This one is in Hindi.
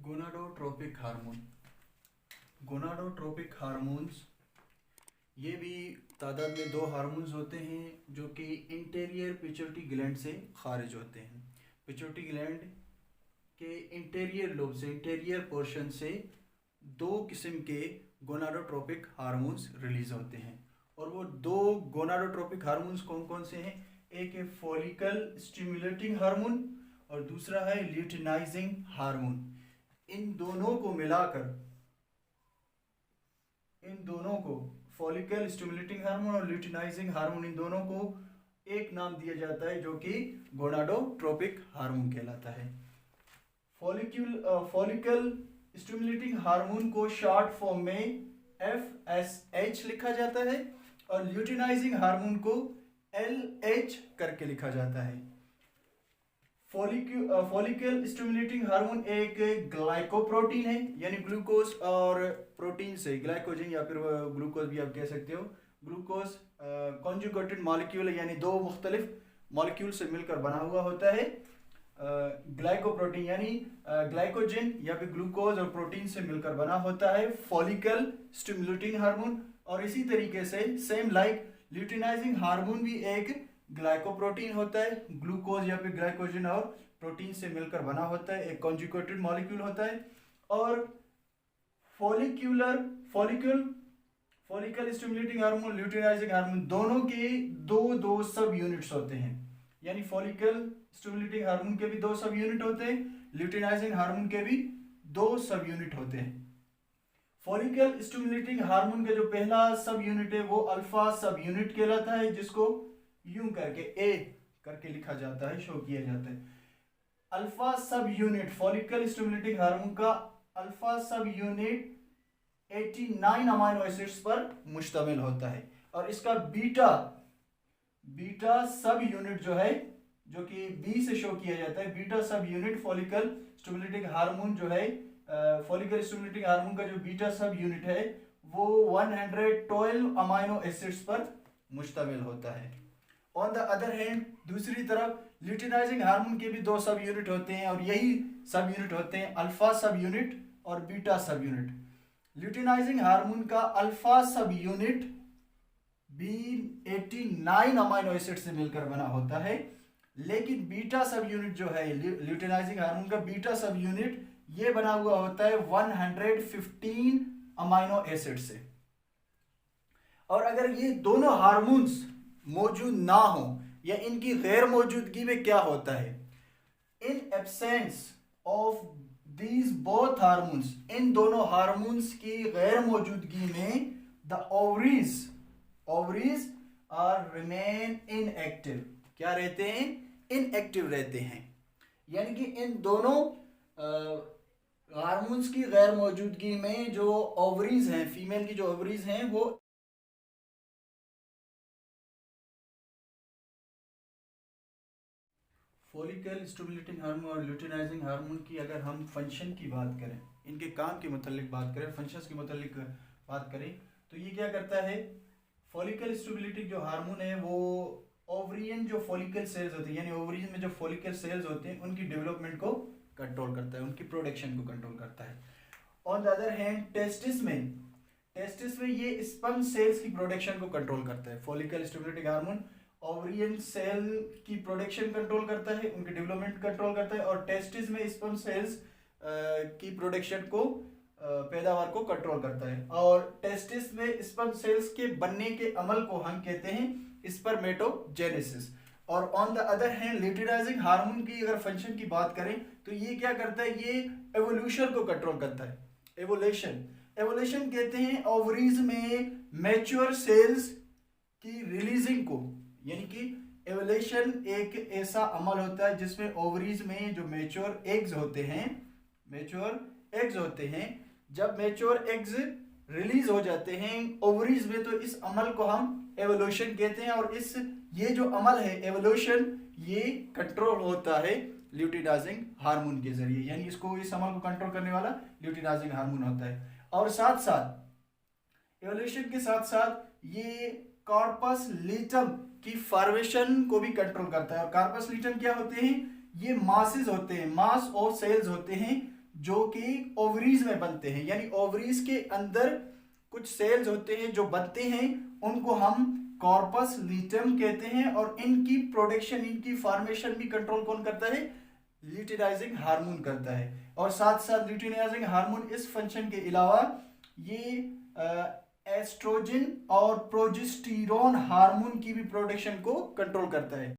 Gonadotropic hormone. गोनाडोट्रोपिक हार्मोन्स ये भी तादाद में 2 हार्मोन्स होते हैं जो कि इंटीरियर पिट्यूटरी ग्लैंड से खारिज होते हैं। पिट्यूटरी ग्लैंड के इंटीरियर लोब से, इंटीरियर पोर्शन से 2 किस्म के गोनाडोट्रोपिक हार्मोन्स रिलीज होते हैं। और वो 2 गोनाडोट्रोपिक हार्मोन्स कौन कौन से हैं? एक है फॉलिकल स्टिमुलेटिंग हार्मोन और दूसरा है ल्यूटिनाइजिंग हार्मोन। इन दोनों को फॉलिकल स्टिमुलेटिंग हार्मोन और ल्यूटिनाइजिंग हार्मोन, इन दोनों को एक नाम दिया जाता है जो कि गोनाडोट्रोपिक हार्मोन कहलाता है। फॉलिकल स्टिमुलेटिंग हार्मोन को शॉर्ट फॉर्म में FSH लिखा जाता है और ल्यूटिनाइजिंग हार्मोन को LH करके लिखा जाता है। फॉलिकल स्टिमुलेटिंग हार्मोन एक ग्लाइकोप्रोटीन है, यानी ग्लूकोज और प्रोटीन से, ग्लाइकोजन या फिर ग्लूकोज भी आप कह सकते हो। ग्लूकोज कॉन्जुगेटेड मॉलिक्यूल है, यानी 2 मुख्तलिफ मॉलिक्यूल से मिलकर बना हुआ होता है। ग्लाइकोप्रोटीन यानी ग्लाइकोजन या फिर ग्लूकोज और प्रोटीन से मिलकर बना होता है फॉलिकल स्टिमुलेटिंग हार्मोन। और इसी तरीके से सेम लाइक ल्यूटिनाइजिंग हार्मोन भी एक ग्लाइकोप्रोटीन होता है, ग्लूकोज या फिर ग्लाइकोजन और प्रोटीन से मिलकर बना होता है, एक कॉन्जुगेटेड मॉलिक्यूल होता है। और follicle stimulating hormone, luteinizing hormone दोनों के 2 सब यूनिट्स होते हैं, यानी फॉलिकल स्टिमुलेटिंग हार्मोन के भी 2 सब यूनिट होते हैं, ल्यूटिनाइजिंग हार्मोन के भी 2 सब यूनिट होते हैं। फॉलिकल स्टिमुलेटिंग हार्मोन का जो पहला सब यूनिट है वो अल्फा सब यूनिट कहलाता है, जिसको यूं करके A करके लिखा जाता है, शो किया जाता है। Alpha subunit follicle stimulating hormone का alpha subunit 89 amino acids पर मुश्तमिल होता है। और इसका बीटा सब यूनिट जो है, जो कि B से शो किया जाता है, बीटा सब यूनिट फॉलिकल स्टिमुलेटिंग हार्मोन जो है, फॉलिकल स्टिमुलेटिंग हार्मोन का जो बीटा सब यूनिट है वो 112 अमीनो एसिड्स पर मुश्तमिल होता है। ऑन द अदर हैंड, दूसरी तरफ ल्यूटिनाइजिंग हार्मोन के भी 2 सब यूनिट होते हैं और यही सब यूनिट होते हैं अल्फा सब यूनिट और बीटा सब यूनिट। ल्यूटिनाइजिंग हार्मोन का अल्फा सब यूनिट भी 89 अमीनो एसिड से मिलकर बना होता है, लेकिन बीटा सब यूनिट जो है ल्यूटिनाइजिंग हार्मोन का बीटा सब यूनिट ये बना हुआ होता है 115 अमीनो एसिड से। और अगर ये दोनों हार्मोन्स मौजूद ना हो या इनकी गैर मौजूदगी में क्या होता है? In absence of these both hormones, इन दोनों हार्मोन्स की गैर मौजूदगी में the ovaries are remain inactive. क्या रहते हैं? इनएक्टिव रहते हैं। यानी कि इन दोनों हार्मोन्स की गैर मौजूदगी में जो ओवरीज हैं, फीमेल की जो ओवरीज हैं, वो फॉलिकल स्टिमुलेटिंग हार्मोन और ल्यूटिनाइजिंग हार्मोन की अगर हम फंक्शन की बात करें, इनके काम के मुतालिक बात करें, फंक्शंस के मुतालिक बात करें, तो ये क्या करता है? फॉलिकल स्टिमुलेटिंग जो हार्मोन है वो ओवरियन जो फॉलिकल सेल्स होते हैं, यानी ओवरीज में जो फॉलिकल सेल्स होते हैं, उनकी डेवलपमेंट को कंट्रोल करता है, उनकी प्रोडक्शन को कंट्रोल करता है। On the other hand testis में ये स्पर्म सेल्स की प्रोडक्शन को कंट्रोल करता है। Follicle stimulating hormone ovarian cell की प्रोडक्शन कंट्रोल करता है, उनके डेवलपमेंट कंट्रोल करता है, और टेस्टिस में स्पर्म सेल्स की प्रोडक्शन को, पैदावार को कंट्रोल करता है। और टेस्टिस में स्पर्म सेल्स के बनने के अमल को हम कहते हैं स्पर्मेटोजेनेसिस। और on the other hand luteinizing hormone की अगर फंक्शन की बात करें तो ये क्या करता है? ये एवोल्यूशन को कंट्रोल करता है। एवोल्यूशन कहते हैं ओवरीज में मैच्योर सेल्स की रिलीजिंग को, यानी कि एवोल्यूशन एक ऐसा अमल होता है जिसमें ओवरीज में जो मैच्योर एग्स होते हैं, जब मैच्योर एग्स रिलीज हो जाते हैं ओवरीज में, तो इस अमल को हम एवोल्यूशन कहते हैं। और ये जो अमल है एवोल्यूशन, ये कंट्रोल होता है ल्यूटिनाइजिंग हार्मोन के जरिए, यानी इस अमल को कंट्रोल करने वाला ल्यूटिनाइजिंग हार्मोन होता है। और साथ साथ एवोल्यूशन के साथ साथ ये कार्पस ल्यूटम की फॉर्मेशन को भी कंट्रोल करता है। और कार्पस ल्यूटम क्या होते हैं? ये मासेस होते हैं, मास और सेल्स होते हैं जो कि ओवरीज में बनते हैं, यानी ओवरीज के अंदर कुछ सेल्स होते हैं जो बनते हैं, उनको हम कॉर्पस ल्यूटेम कहते हैं। और इनकी प्रोडक्शन, इनकी फॉर्मेशन भी कंट्रोल कौन करता है? ल्यूटिनाइजिंग हार्मोन करता है। और साथ साथ ल्यूटिनाइजिंग हार्मोन इस फंक्शन के अलावा ये एस्ट्रोजन और प्रोजेस्टेरोन हार्मोन की भी प्रोडक्शन को कंट्रोल करता है।